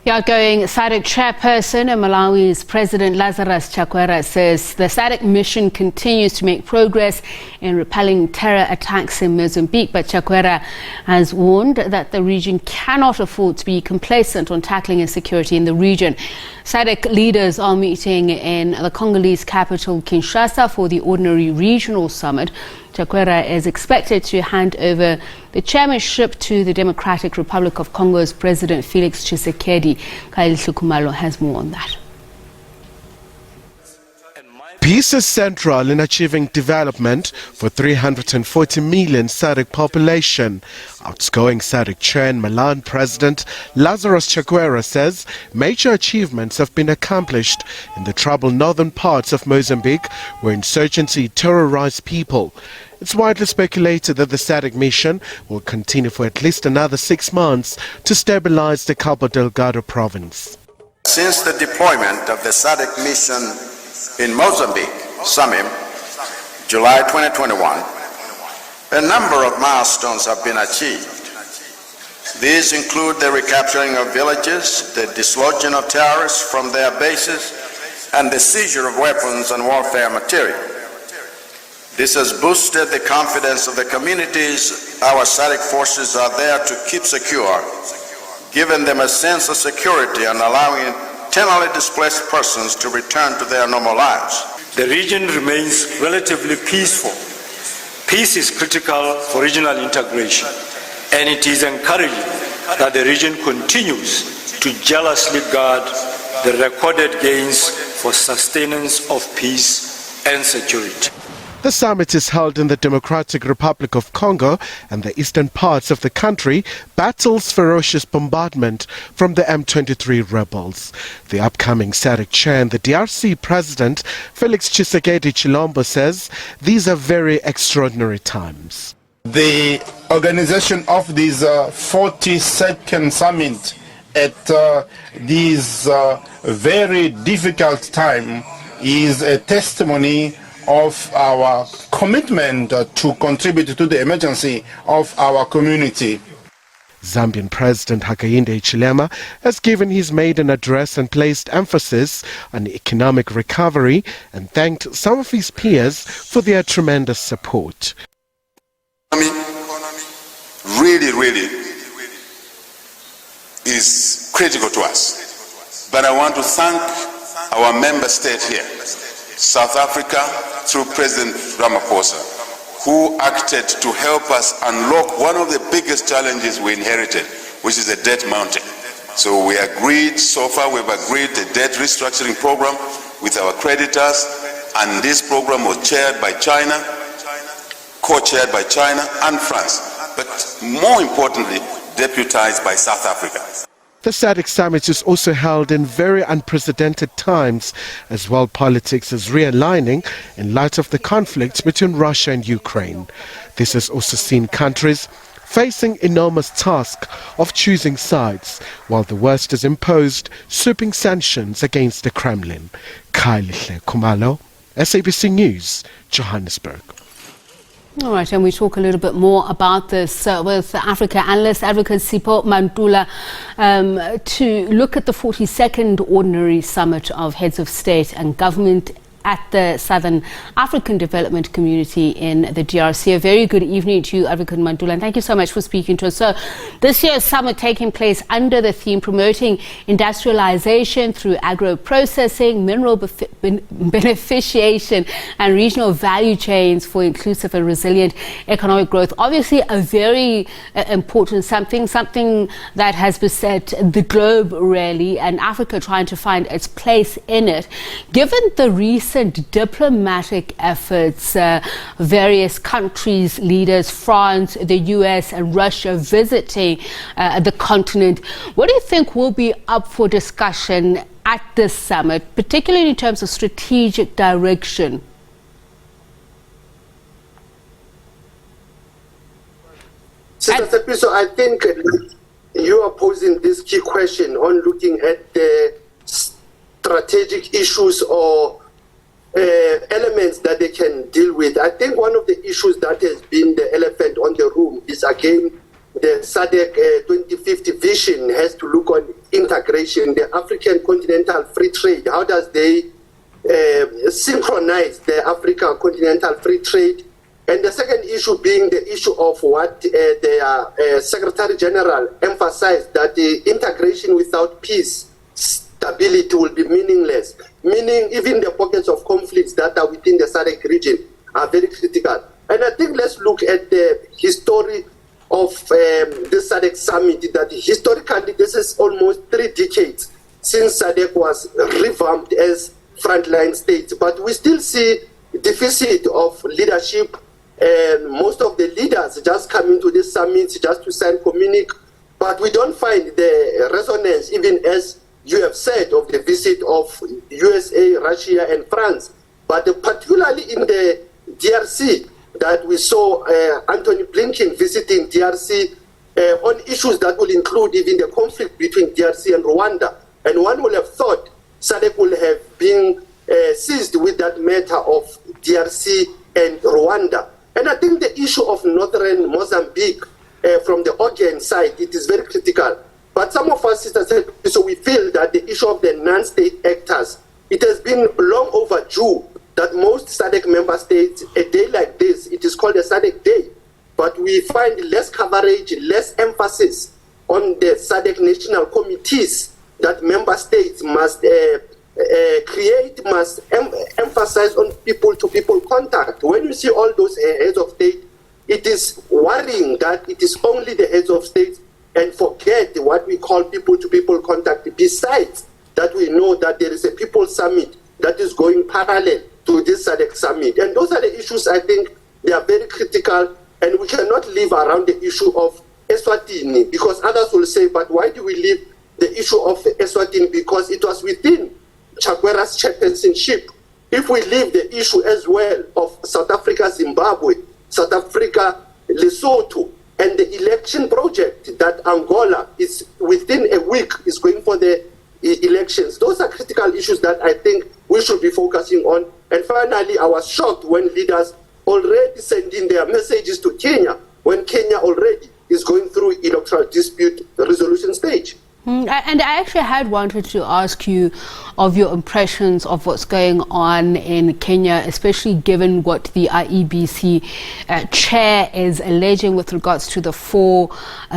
The outgoing SADC chairperson and Malawi's President Lazarus Chakwera says the SADC mission continues to make progress in repelling terror attacks in Mozambique, but Chakwera has warned that the region cannot afford to be complacent on tackling insecurity in the region. SADC leaders are meeting in the Congolese capital Kinshasa for the ordinary regional summit. Chakwera is expected to hand over the chairmanship to the Democratic Republic of Congo's President Felix Tshisekedi. Chilombo has more on that. Peace is central in achieving development for 340 million SADC population. Outgoing SADC chair and Malawian President Lazarus Chakwera says major achievements have been accomplished in the troubled northern parts of Mozambique where insurgency terrorized people. It's widely speculated that the SADC mission will continue for at least another 6 months to stabilize the Cabo Delgado province. Since the deployment of the SADC mission in Mozambique, July 2021, a number of milestones have been achieved. These include the recapturing of villages, the dislodging of terrorists from their bases, and the seizure of weapons and warfare material. This has boosted the confidence of the communities our SADC forces are there to keep secure, giving them a sense of security and allowing internally displaced persons to return to their normal lives. The region remains relatively peaceful. Peace is critical for regional integration, and it is encouraging that the region continues to jealously guard the recorded gains for sustenance of peace and security. The summit is held in the Democratic Republic of Congo, and the eastern parts of the country battles ferocious bombardment from the M23 rebels. The upcoming SADC chair and the DRC President Felix Tshisekedi Chilombo says these are very extraordinary times. The organization of this 42nd summit at this very difficult time is a testimony of our commitment to contribute to the emergency of our community. Zambian President Hakainde Hichilema has given his maiden address and placed emphasis on economic recovery and thanked some of his peers for their tremendous support. Really is critical to us. But I want to thank our member state here, South Africa, through President Ramaphosa, who acted to help us unlock one of the biggest challenges we inherited, which is the debt mountain. So we agreed, so far we've agreed the debt restructuring program with our creditors, and this program was chaired by China, co-chaired by China and France, but more importantly, deputized by South Africa. The SADC summit is also held in very unprecedented times, as world politics is realigning in light of the conflict between Russia and Ukraine. This has also seen countries facing enormous task of choosing sides, while the West has imposed sweeping sanctions against the Kremlin. Chilombo, SABC News, Johannesburg. All right, and we talk a little bit more about this with Africa Analyst, Advocate Sipho Mantula, to look at the 42nd Ordinary Summit of Heads of State and Government at the Southern African Development Community in the DRC. A very good evening to you, Advocate Mantula, and thank you so much for speaking to us. So, this year's summit taking place under the theme promoting industrialization through agro-processing, mineral beneficiation and regional value chains for inclusive and resilient economic growth. Obviously a very important something that has beset the globe really, and Africa trying to find its place in it. Given the recent diplomatic efforts, various countries, leaders, France, the US and Russia visiting the continent, what do you think will be up for discussion at this summit, particularly in terms of strategic direction? Senator Sipho, I think you are posing this key question on looking at the strategic issues or elements that they can deal with. I think one of the issues that has been the elephant on the room is again the SADC 2050 vision has to look on integration, the African continental free trade. How does they synchronize the Africa continental free trade? And the second issue being the issue of what their Secretary General emphasized, that the integration without peace, stability will be meaningless. Meaning even the pockets of conflicts that are within the SADC region are very critical. And I think let's look at the history of this SADC summit, that historically this is almost 3 decades since SADC was revamped as frontline states. But we still see deficit of leadership, and most of the leaders just come into this summit just to sign communique, but we don't find the resonance, even as you have said, of the visit of USA, Russia, and France. But particularly in the DRC, that we saw Anthony Blinken visiting DRC on issues that will include even the conflict between DRC and Rwanda. And one would have thought SADC would have been seized with that matter of DRC and Rwanda. And I think the issue of northern Mozambique from the Ogian side, it is very critical. But some of us, so we feel that the issue of the non-state actors, it has been long overdue that most SADC member states, a day like this, it is called a SADC day, but we find less coverage, less emphasis on the SADC national committees that member states must create, must emphasize on people-to-people contact. When you see all those heads of state, it is worrying that it is only the heads of state and forget what we call people-to-people contact. Besides that, we know that there is a people summit that is going parallel to this SADC summit. And those are the issues, I think, they are very critical, and we cannot leave around the issue of Eswatini, because others will say, but why do we leave the issue of Eswatini? Because it was within Chakwera's chairpersonship. If we leave the issue as well of South Africa, Zimbabwe, South Africa, Lesotho, and the election project that Angola is within a week is going for the elections, those are critical issues that I think we should be focusing on. And finally, I was shocked when leaders already sending their messages to Kenya, when Kenya already is going through electoral dispute resolution stage. And I actually had wanted to ask you of your impressions of what's going on in Kenya, especially given what the IEBC chair is alleging with regards to the 4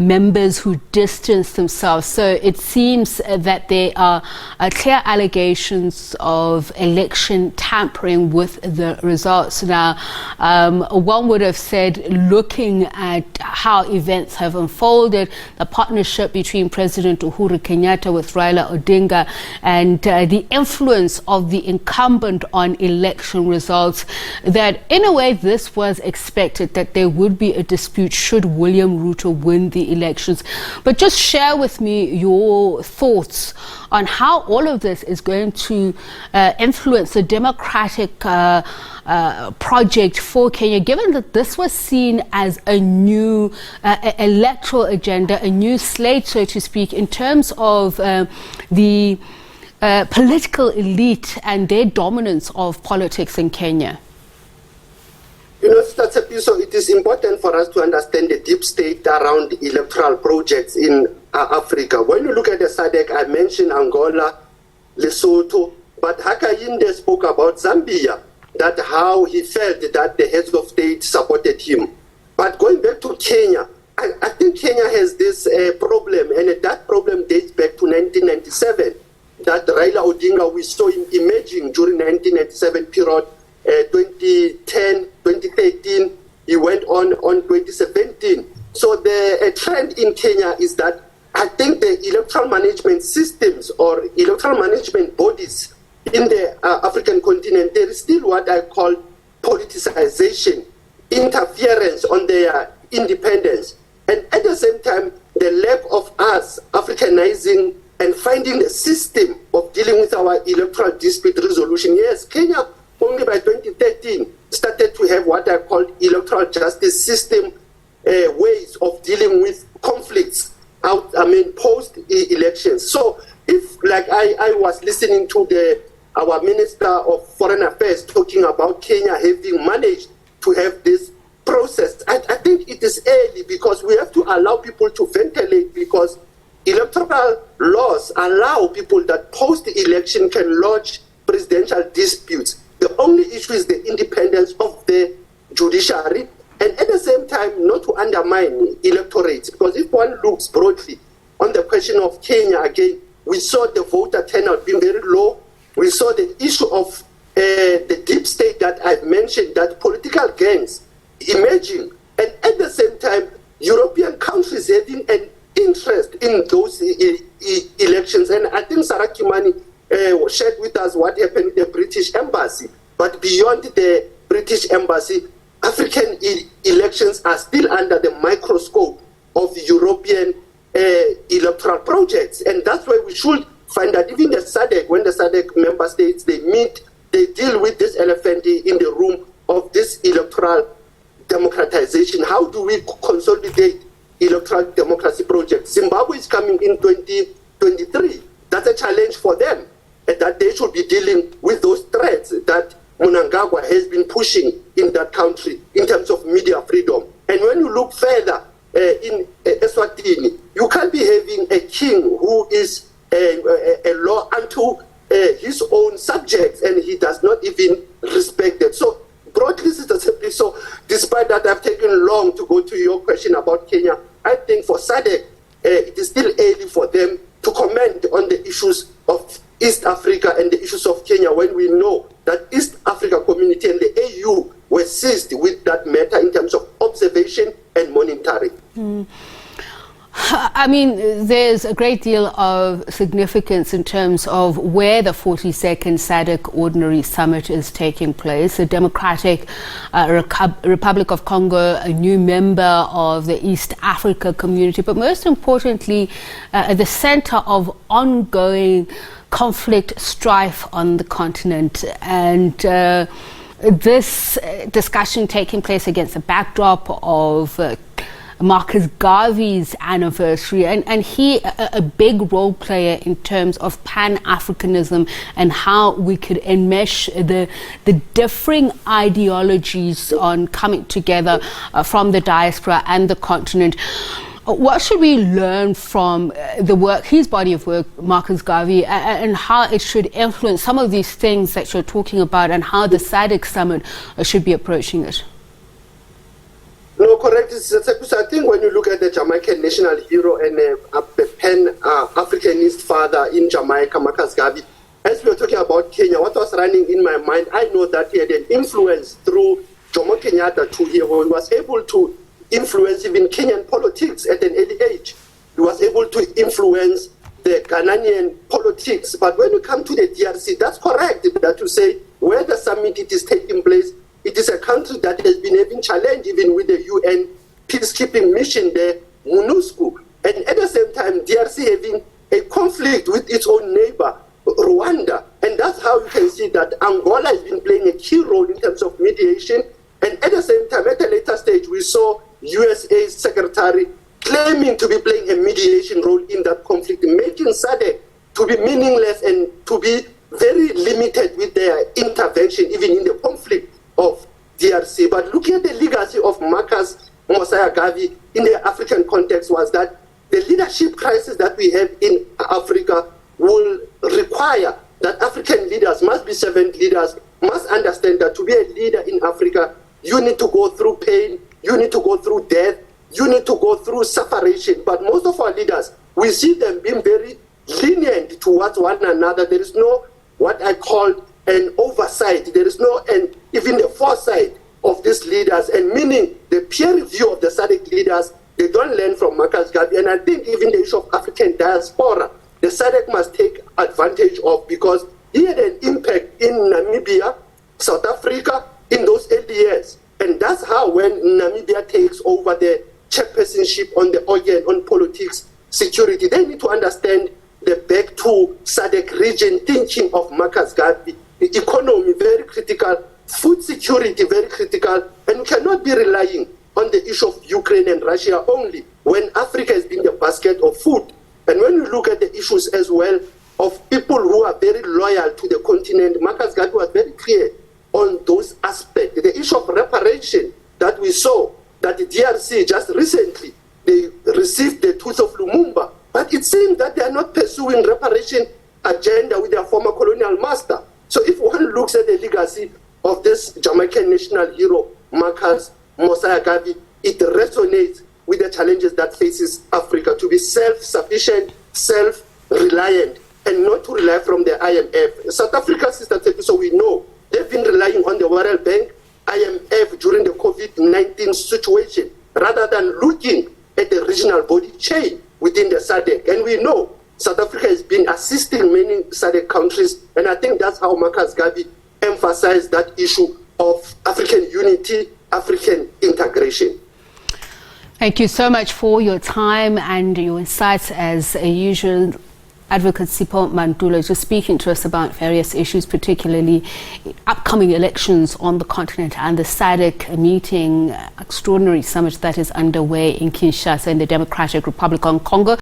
members who distanced themselves. So it seems that there are clear allegations of election tampering with the results. Now, one would have said, looking at how events have unfolded, the partnership between President Uhuru Kenyatta with Raila Odinga and the influence of the incumbent on election results, that in a way this was expected, that there would be a dispute should William Ruto win the elections. But just share with me your thoughts on how all of this is going to influence the democratic project for Kenya, given that this was seen as a new electoral agenda, a new slate, so to speak, in terms of the political elite and their dominance of politics in Kenya. You know, so it is important for us to understand the deep state around electoral projects in Africa. When you look at the SADC, I mentioned Angola, Lesotho, but Hakainde spoke about Zambia, that how he felt that the heads of state supported him. But going back to Kenya, I think Kenya has this problem, and that problem dates back to 1997, that Raila Odinga, we saw him emerging during 1997 period, 2010, 2013, he went on 2017. So the trend in Kenya is that I think the electoral management systems or electoral management bodies in the African continent, there is still what I call politicization, interference on their independence. And at the same time, the lack of us Africanizing and finding a system of dealing with our electoral dispute resolution. Yes, Kenya only by 2013 started to have what I call electoral justice system ways of dealing with conflicts post-elections. So if, like I was listening to our Minister of Foreign Affairs talking about Kenya having managed to have this process. I think it is early because we have to allow people to ventilate, because electoral laws allow people that post-election can lodge presidential disputes. The only issue is the independence of the judiciary, and at the same time not to undermine electorates, because if one looks broadly on the question of Kenya, again, we saw the voter turnout being very low. We saw the issue of the deep state that I've mentioned, that political gangs emerging, and at the same time, European countries having an interest in those elections. And I think Sarah Kimani shared with us what happened in the British Embassy. But beyond the British Embassy, African elections are still under the microscope of European electoral projects. And that's why we should find that even the SADC, when the SADC member states, they meet, they deal with this elephant in the room of this electoral democratization. How do we consolidate electoral democracy projects? Zimbabwe is coming in 2023. That's a challenge for them, and that they should be dealing with those threats that Mnangagwa has been pushing in that country in terms of media freedom. And when you look further in Eswatini, you can't be having a king who is a law unto his own subjects, and he does not even respect it. So broadly, simply, so despite that I've taken long to go to your question about Kenya, I think for SADC, it is still early for them to comment on the issues of East Africa and the issues of Kenya, when we know that East Africa community and the AU were seized with that matter in terms of observation and monitoring. I mean, there's a great deal of significance in terms of where the 42nd SADC Ordinary Summit is taking place. The Democratic Republic of Congo, a new member of the East Africa community, but most importantly, at the center of ongoing conflict, strife on the continent. And this discussion taking place against the backdrop of Marcus Garvey's anniversary, and he a big role player in terms of Pan-Africanism and how we could enmesh the differing ideologies on coming together from the diaspora and the continent. What should we learn from the work, his body of work, Marcus Garvey, and how it should influence some of these things that you're talking about, and how the SADC summit should be approaching it? No, correct. So I think when you look at the Jamaican national hero and a Pan-Africanist father in Jamaica, Marcus Garvey, as we were talking about Kenya, what was running in my mind, I know that he had an influence through Jomo Kenyatta too. He was able to influence even Kenyan politics at an early age. He was able to influence the Ghanaian politics. But when you come to the DRC, that's correct that you say where the summit it is taking place, it is a country that has been having challenge even with the UN peacekeeping mission there, MONUSCO. And at the same time, DRC having a conflict with its own neighbor, Rwanda. And that's how you can see that Angola has been playing a key role in terms of mediation. And at the same time, at a later stage, we saw USA's secretary claiming to be playing a mediation role in that conflict, making SADC to be meaningless and to be very limited with their intervention, even in the conflict of DRC. But looking at the legacy of Marcus Mosiah Garvey in the African context was that the leadership crisis that we have in Africa will require that African leaders must be servant leaders, must understand that to be a leader in Africa, you need to go through pain, you need to go through death, you need to go through separation. But most of our leaders, we see them being very lenient towards one another. There is no what I call an oversight. There is no even the foresight of these leaders, and meaning the peer review of the SADC leaders, they don't learn from Marcus Garvey. And I think even the issue of African diaspora, the SADC must take advantage of, because he had an impact in Namibia, South Africa, in those 8 years. And that's how when Namibia takes over the chairpersonship on the organ on politics, security, they need to understand the back to SADC region thinking of Marcus Garvey. The economy, very critical. Food security, very critical. And we cannot be relying on the issue of Ukraine and Russia only, when Africa has been the basket of food. And when you look at the issues as well of people who are very loyal to the continent, Marcus Garvey was very clear on those aspects. The issue of reparation, that we saw that the DRC just recently, they received the tools of Lumumba, but it seems that they are not pursuing reparation agenda with their former colonial master. So if one looks at the legacy of this Jamaican national hero, Marcus Mosiah Garvey, it resonates with the challenges that faces Africa to be self-sufficient, self-reliant, and not to rely from the IMF. South Africa, Sister Tepi, so we know they've been relying on the World Bank, IMF during the COVID-19 situation, rather than looking at the regional body chain within the SADC. And we know South Africa has been assisting many SADC countries, and I think that's how Marcus Garvey emphasized that issue of African unity, African integration. Thank you so much for your time and your insights as usual. Advocate Sipho Mantula just speaking to us about various issues, particularly upcoming elections on the continent and the SADC meeting, extraordinary summit that is underway in Kinshasa in the Democratic Republic of Congo.